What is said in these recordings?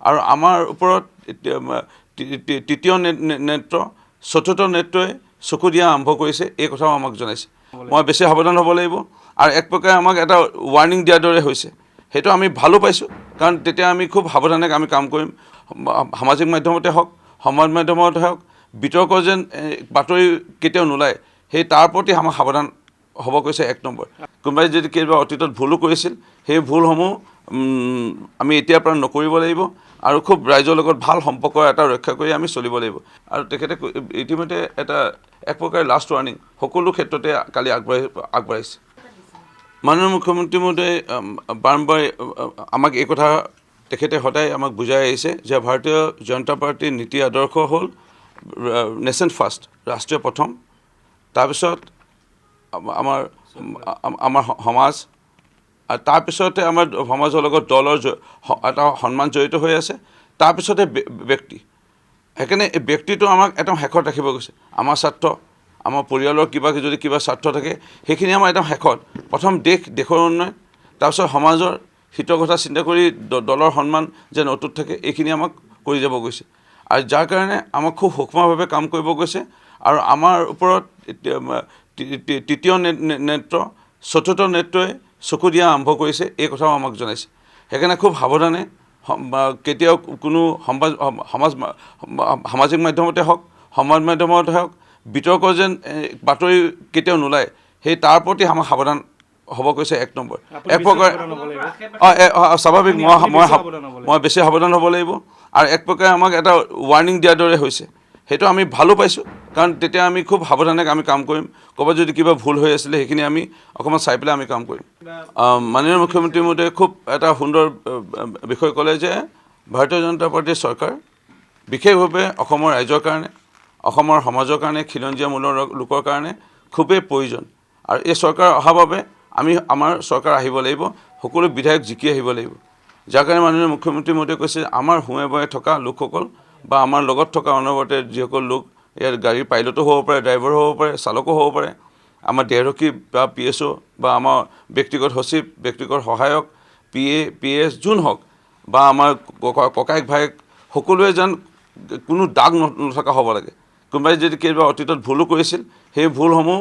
আৰু আমাৰ ওপৰত তৃতীয় নেত্ৰ চতুৰ্থ নেত্ৰই চকু দিয়া আৰম্ভ কৰিছে, এই কথাও আমাক জনাইছে। মই বেছি সাৱধান হ'ব লাগিব আৰু এক প্ৰকাৰে আমাক এটা ৱাৰ্ণিং দিয়াৰ দৰে হৈছে। সেইটো আমি ভালো পাইছোঁ, কাৰণ তেতিয়া আমি খুব সাৱধানে আমি কাম কৰিম। সামাজিক মাধ্যমতে হওক, সংবাদ মাধ্যমতে হওক, বিতৰ্ক যেন বাতৰি কেতিয়াও নোলায়, সেই তাৰ প্ৰতি আমাক সাৱধান হ'ব কৈছে 1 নম্বৰ। কোনোবাই যদি কেতিয়াবা অতীতত ভুলো কৰিছিল, সেই ভুলসমূহ আমি এতিয়াৰ পৰা নকৰিব লাগিব আৰু খুব ৰাইজৰ লগত ভাল সম্পৰ্ক এটা ৰক্ষা কৰি আমি চলিব লাগিব। আৰু তেখেতে ইতিমধ্যে এটা এক প্ৰকাৰে লাষ্ট ৱাৰ্ণিং সকলো ক্ষেত্ৰতে কালি আগবাঢ়িছে। মাননীয় মুখ্যমন্ত্ৰী মহোদয়ে বাৰম্বাৰ আমাক এই কথা তেখেতে সদায় আমাক বুজাই আহিছে যে ভাৰতীয় জনতা পাৰ্টীৰ নীতি আদৰ্শ হ'ল নেশ্যন ফাৰ্ষ্ট, ৰাষ্ট্ৰীয় প্ৰথম, তাৰপিছত আমাৰ সমাজ, আৰু তাৰপিছতে আমাৰ সমাজৰ লগত দলৰ এটা সন্মান জড়িত হৈ আছে, তাৰপিছতে ব্যক্তি। সেইকাৰণে এই ব্যক্তিটো আমাক একদম শেষত ৰাখিব গৈছে। আমাৰ স্বাৰ্থ, আমাৰ পৰিয়ালৰ যদি কিবা স্বাৰ্থ থাকে, সেইখিনি আমাৰ একদম শেষত। প্ৰথম দেশৰ উন্নয়ন, তাৰপিছত সমাজৰ হিতৰ কথা চিন্তা কৰি দলৰ সন্মান যেন অটুট থাকে, এইখিনি আমাক কৰি যাব গৈছে। আৰু যাৰ কাৰণে আমাক খুব সূক্ষ্মভাৱে কাম কৰিব গৈছে। আৰু আমাৰ ওপৰত তৃতীয় নেত্ৰ চতুৰ্থ নেত্ৰই চকু দিয়া আৰম্ভ কৰিছে, এই কথাও আমাক জনাইছে। সেইকাৰণে খুব সাৱধানে কেতিয়াও কোনো সামাজিক মাধ্যমতে হওক, সংবাদ মাধ্যমতে হওক, বিতৰ্ক যেন বাতৰি কেতিয়াও নোলায়, সেই তাৰ প্ৰতি আমাক সাৱধান হ'ব কৈছে 1 নম্বৰ। এক প্ৰকাৰে স্বাভাৱিক মই বেছি সাৱধান হ'ব লাগিব আৰু এক প্ৰকাৰে আমাক এটা ৱাৰ্ণিং দিয়াৰ দৰে হৈছে। সেইটো আমি ভালো পাইছোঁ, কাৰণ তেতিয়া আমি খুব সাৱধানে আমি কাম কৰিম। ক'ৰবাত যদি কিবা ভুল হৈ আছিলে, সেইখিনি আমি অকণমান চাই পেলাই আমি কাম কৰিম। মাননীয় মুখ্যমন্ত্ৰী মহোদয়ে খুব এটা সুন্দৰ বিষয় ক'লে যে ভাৰতীয় জনতা পাৰ্টীৰ চৰকাৰ বিশেষভাৱে অসমৰ ৰাইজৰ কাৰণে, অসমৰ সমাজৰ কাৰণে, খিলঞ্জীয়া মূলৰ লোকৰ কাৰণে খুবেই প্ৰয়োজন। আৰু এই চৰকাৰ অহাৰ বাবে আমাৰ চৰকাৰ আহিব লাগিব, সকলো বিধায়ক জিকি আহিব লাগিব। যাৰ কাৰণে মাননীয় মুখ্যমন্ত্ৰী মহোদয়ে কৈছে আমাৰ সোঁৱে বাৱে থকা লোকসকল বা আমাৰ লগত থকা অনবৰতে যিসকল লোক, ইয়াৰ গাড়ীৰ পাইলটো হ'ব পাৰে, ড্ৰাইভাৰ হ'ব পাৰে, চালকো হ'ব পাৰে, আমাৰ দেহৰক্ষী বা PSO বা আমাৰ ব্যক্তিগত সচিব, ব্যক্তিগত সহায়ক, PA, PS যোন হওক, বা আমাৰ ককায়েক ভায়েক, সকলোৱে যেন কোনো দাগ নথকা হ'ব লাগে। কোনোবাই যদি কেতিয়াবা অতীতত ভুলো কৰিছিল, সেই ভুলসমূহ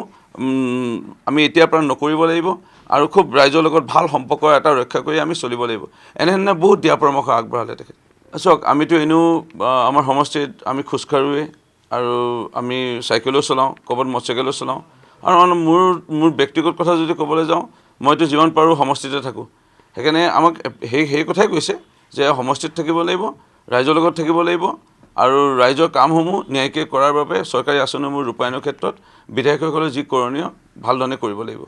আমি এতিয়াৰ পৰা নকৰিব লাগিব আৰু খুব ৰাইজৰ লগত ভাল সম্পৰ্ক এটা ৰক্ষা কৰি আমি চলিব লাগিব। এনেধৰণে বহুত দিহা পৰামৰ্শ আগবঢ়ালে তেখেতে। চাওক, আমিতো এনেও আমাৰ সমষ্টিত আমি খোজকাঢ়োৱে আৰু আমি চাইকেলো চলাওঁ, ক'ৰবাত মটৰচাইকেলো চলাওঁ। আৰু মোৰ ব্যক্তিগত কথা যদি ক'বলৈ যাওঁ, মইতো যিমান পাৰোঁ সমষ্টিতে থাকোঁ। সেইকাৰণে আমাক সেই কথাই কৈছে যে সমষ্টিত থাকিব লাগিব, ৰাইজৰ লগত থাকিব লাগিব আৰু ৰাইজৰ কামসমূহ ন্যায়িকে কৰাৰ বাবে চৰকাৰী আঁচনিসমূহ ৰূপায়ণৰ ক্ষেত্ৰত বিধায়কসকলে যি কৰণীয় ভালধৰণে কৰিব লাগিব।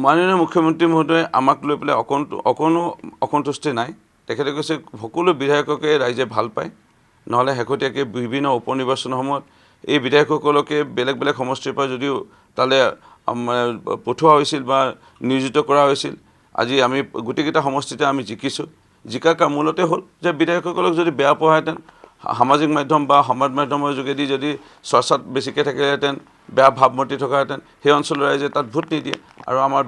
মাননীয় মুখ্যমন্ত্ৰী মহোদয়ে আমাক লৈ পেলাই অকণো অসন্তুষ্টি নাই। তেখেতে কৈছে সকলো বিধায়ককে ৰাইজে ভাল পায়, নহ'লে শেহতীয়াকৈ বিভিন্ন উপ নিৰ্বাচনৰ সময়ত এই বিধায়কসকলকে বেলেগ বেলেগ সমষ্টিৰ পৰা যদিও তালৈ পঠোৱা হৈছিল বা নিয়োজিত কৰা হৈছিল, আজি আমি গোটেইকেইটা সমষ্টিতে আমি জিকিছোঁ। জিকাৰ মূলতে হ'ল যে বিধায়কসকলক যদি বেয়া পোৱাহেঁতেন, সামাজিক মাধ্যম বা সংবাদ মাধ্যমৰ যোগেদি যদি চৰ্চাত বেছিকৈ থাকিলেহেঁতেন, বেয়া ভাৱমূৰ্তি থকাহেঁতেন, সেই অঞ্চলৰ ৰাইজে তাত ভোট নিদিয়ে আৰু আমাৰ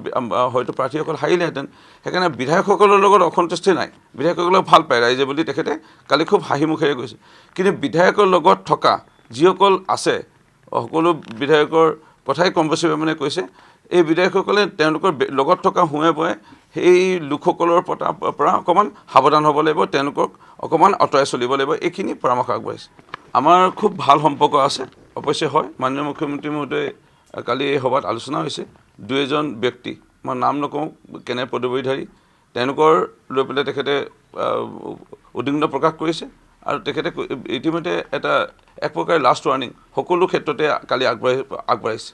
হয়তো প্ৰাৰ্থীসকল হাৰিলেহেঁতেন। সেইকাৰণে বিধায়কসকলৰ লগত অসন্তুষ্টি নাই, বিধায়কসকলক ভাল পায় ৰাইজে বুলি তেখেতে কালি খুব হাঁহি মুখেৰে কৈছে। কিন্তু বিধায়কৰ লগত থকা যিসকল আছে, সকলো বিধায়কৰ কথাই কম বেছি মানে কৈছে, এই বিধায়কসকলে তেওঁলোকৰ লগত থকা সোঁৱে বয়ে সেই লোকসকলৰ পৰা অকণমান সাৱধান হ'ব লাগিব, তেওঁলোকক অকণমান আঁতৰাই চলিব লাগিব, এইখিনি পৰামৰ্শ আগবঢ়াইছে। আমাৰ খুব ভাল সম্পৰ্ক আছে, অৱশ্যে হয়। মাননীয় মুখ্যমন্ত্ৰী মহোদয়ে কালি এই সভাত আলোচনা হৈছে, 2-এজন ব্যক্তি, মই নাম নকওঁ কেনে পদবীধাৰী, তেওঁলোকৰ লৈ পেলাই তেখেতে উদ্বিগ্ন প্ৰকাশ কৰিছে আৰু তেখেতে ইতিমধ্যে এক প্ৰকাৰে লাষ্ট ৱাৰ্ণিং সকলো ক্ষেত্ৰতে কালি আগবাঢ়িছে।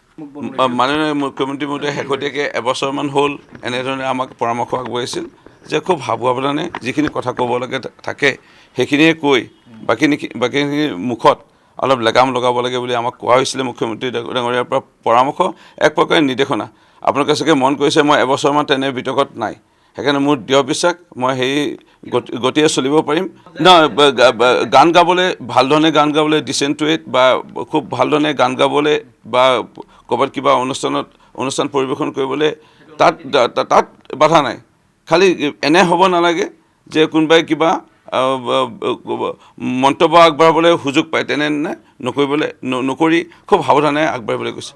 মাননীয় মুখ্যমন্ত্ৰী মহোদয়ে শেহতীয়াকৈ এবছৰমান হ'ল এনেধৰণে আমাক পৰামৰ্শ আগবঢ়াইছিল যে খুব সাৱধানে যিখিনি কথা ক'ব লাগে থাকে সেইখিনিয়ে কৈ বাকীখিনি মুখত অলপ লেগাম লগাব লাগে বুলি আমাক কোৱা হৈছিলে মুখ্যমন্ত্ৰী ডাঙৰীয়াৰ পৰা পৰামৰ্শ, এক প্ৰকাৰে নিৰ্দেশনা। আপোনালোকে চাগে মন কৰিছে মই এবছৰমান তেনে বিতৰ্কত নাই, সেইকাৰণে মোৰ দৃঢ় বিশ্বাস মই সেই গতিয়ে চলিব পাৰিম। গান গাবলৈ, ভালধৰণে গান গাবলৈ, ডিচেণ্ট টু ইট বা খুব ভালধৰণে গান গাবলৈ বা ক'ৰবাত কিবা অনুষ্ঠান পৰিৱেশন কৰিবলৈ তাত বাধা নাই। খালি এনে হ'ব নালাগে যে কোনোবাই কিবা মন্তব্য আগবঢ়াবলৈ সুযোগ পায় তেনে নকৰিবলৈ নকৰি খুব সাৱধানে আগবাঢ়িবলৈ কৈছে।